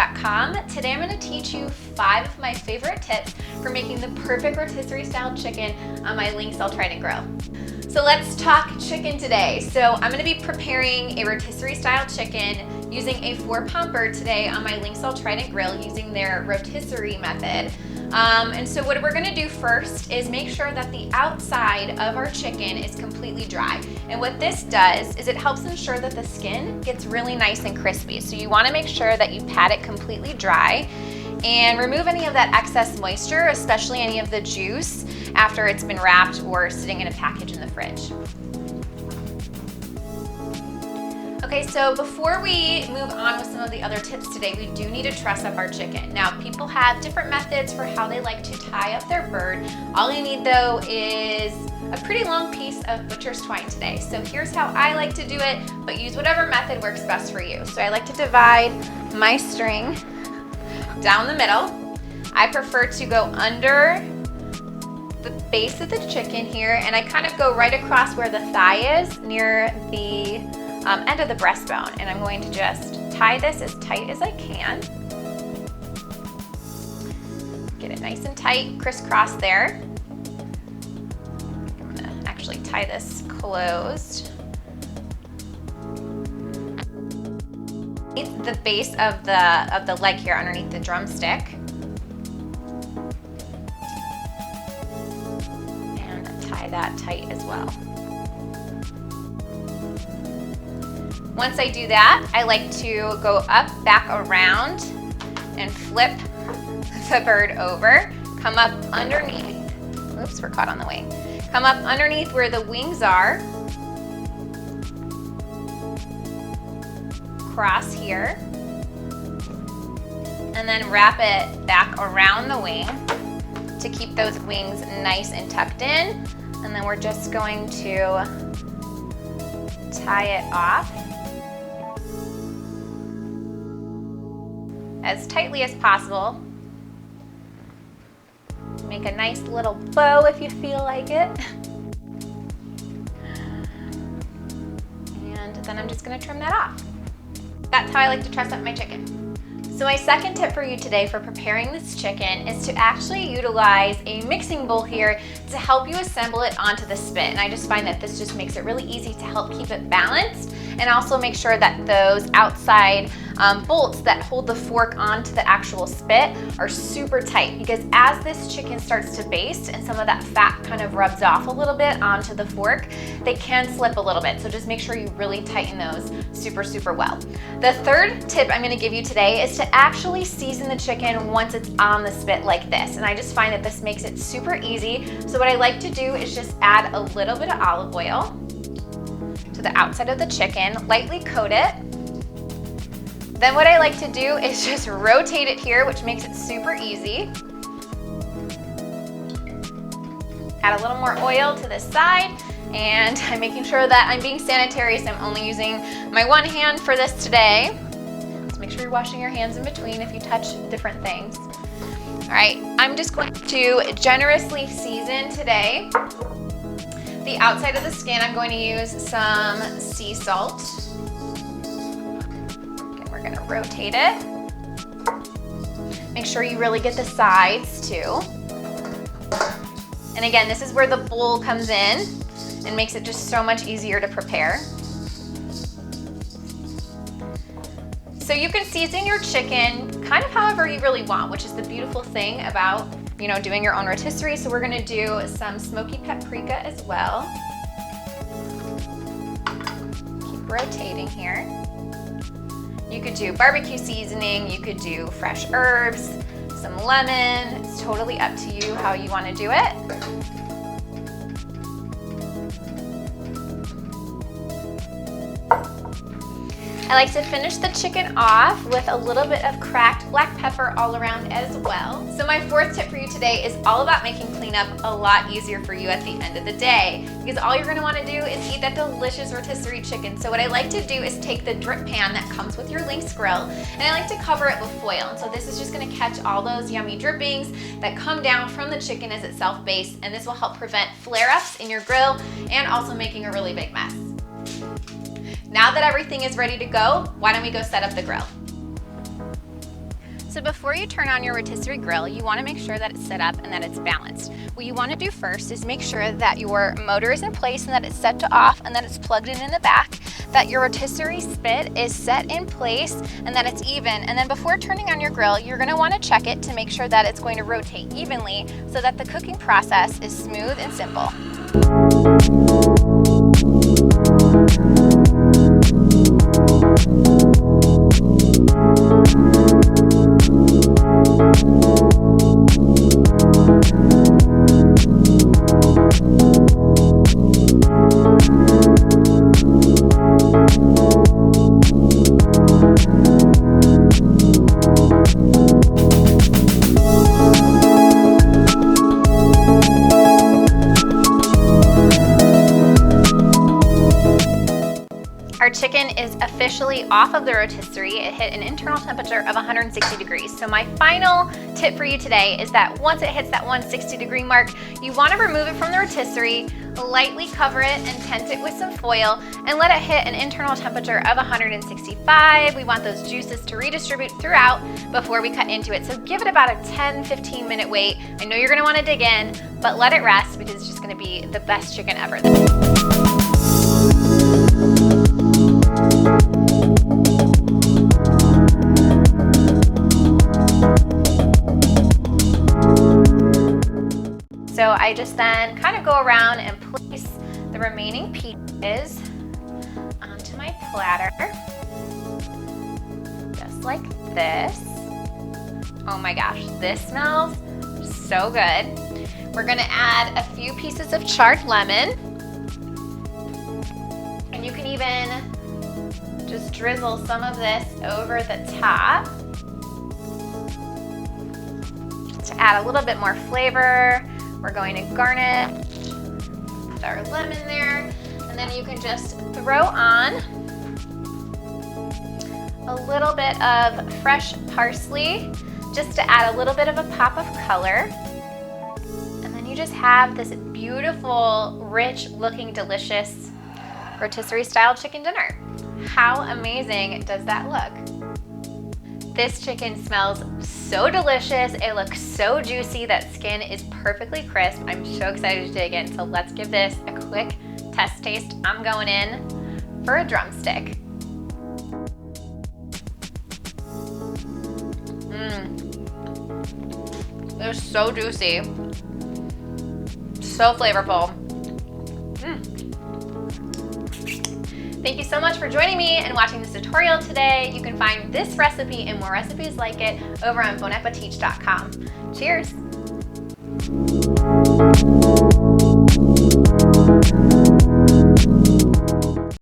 BonAppeteach.com. Today I'm going to teach you 5 of my favorite tips for making the perfect rotisserie style chicken on my Lynx All Trident Grill. So let's talk chicken today. So I'm going to be preparing a rotisserie style chicken using a 4-pound bird today on my Lynx All Trident Grill using their rotisserie method. And so what we're going to do first is make sure that the outside of our chicken is completely dry. And what this does is it helps ensure that the skin gets really nice and crispy. So you want to make sure that you pat it completely dry and remove any of that excess moisture, especially any of the juice after it's been wrapped or sitting in a package in the fridge. Okay, so before we move on with some of the other tips today, we do need to truss up our chicken. Now, people have different methods for how they like to tie up their bird. All you need though is a pretty long piece of butcher's twine today. So here's how I like to do it, but use whatever method works best for you. So I like to divide my string down the middle. I prefer to go under the base of the chicken here, and I kind of go right across where the thigh is near the end of the breastbone, and I'm going to just tie this as tight as I can. Get it nice and tight, crisscross there. I'm gonna actually tie this closed. The base of the leg here underneath the drumstick. And tie that tight as well. Once I do that, I like to go up, back around, and flip the bird over. Come up underneath. Oops, we're caught on the wing. Come up underneath where the wings are. Cross here. And then wrap it back around the wing to keep those wings nice and tucked in. And then we're just going to tie it off as tightly as possible. Make a nice little bow if you feel like it. And then I'm just gonna trim that off. That's how I like to truss up my chicken. So my second tip for you today for preparing this chicken is to actually utilize a mixing bowl here to help you assemble it onto the spit. And I just find that this just makes it really easy to help keep it balanced and also make sure that those outside bolts that hold the fork onto the actual spit are super tight, because as this chicken starts to baste and some of that fat kind of rubs off a little bit onto the fork, they can slip a little bit. So just make sure you really tighten those super well. The third tip I'm gonna give you today is to actually season the chicken once it's on the spit like this. And I just find that this makes it super easy. So what I like to do is just add a little bit of olive oil to the outside of the chicken, lightly coat it. Then what I like to do is just rotate it here, which makes it super easy. Add a little more oil to this side, and I'm making sure that I'm being sanitary, so I'm only using my one hand for this today. So make sure you're washing your hands in between if you touch different things. All right, I'm just going to generously season today. The outside of the skin, I'm going to use some sea salt. We're gonna rotate it. Make sure you really get the sides too. And again, this is where the bowl comes in and makes it just so much easier to prepare. So you can season your chicken kind of however you really want, which is the beautiful thing about, you know, doing your own rotisserie. So we're gonna do some smoky paprika as well. Keep rotating here. You could do barbecue seasoning, you could do fresh herbs, some lemon. It's totally up to you how you want to do it. I like to finish the chicken off with a little bit of cracked black pepper all around as well. So my fourth tip for you today is all about making cleanup a lot easier for you at the end of the day, because all you're going to want to do is eat that delicious rotisserie chicken. So what I like to do is take the drip pan that comes with your Lynx grill, and I like to cover it with foil. And so this is just going to catch all those yummy drippings that come down from the chicken as it's self-based, and this will help prevent flare-ups in your grill and also making a really big mess. Now that everything is ready to go, why don't we go set up the grill? So before you turn on your rotisserie grill, you want to make sure that it's set up and that it's balanced. What you want to do first is make sure that your motor is in place and that it's set to off and that it's plugged in the back, that your rotisserie spit is set in place and that it's even. And then before turning on your grill, you're going to want to check it to make sure that it's going to rotate evenly so that the cooking process is smooth and simple. Our chicken is officially off of the rotisserie. It hit an internal temperature of 160 degrees. So my final tip for you today is that once it hits that 160 degree mark, you want to remove it from the rotisserie, lightly cover it and tent it with some foil and let it hit an internal temperature of 165. We want those juices to redistribute throughout before we cut into it. So give it about a 10-15 minute wait. I know you're going to want to dig in, but let it rest because it's just going to be the best chicken ever. So I just then kind of go around and place the remaining pieces onto my platter, just like this. Oh my gosh, this smells so good. We're gonna add a few pieces of charred lemon, and you can even just drizzle some of this over the top to add a little bit more flavor. We're going to garnish with our lemon there, and then you can just throw on a little bit of fresh parsley just to add a little bit of a pop of color. And then you just have this beautiful, rich looking, delicious rotisserie style chicken dinner. How amazing does that look? This chicken smells so delicious. It looks so juicy. That skin is perfectly crisp. I'm so excited to dig in. So let's give this a quick test taste. I'm going in for a drumstick. It's so juicy, so flavorful. Thank you so much for joining me and watching this tutorial today. You can find this recipe and more recipes like it over on BonAppeteach.com. Cheers!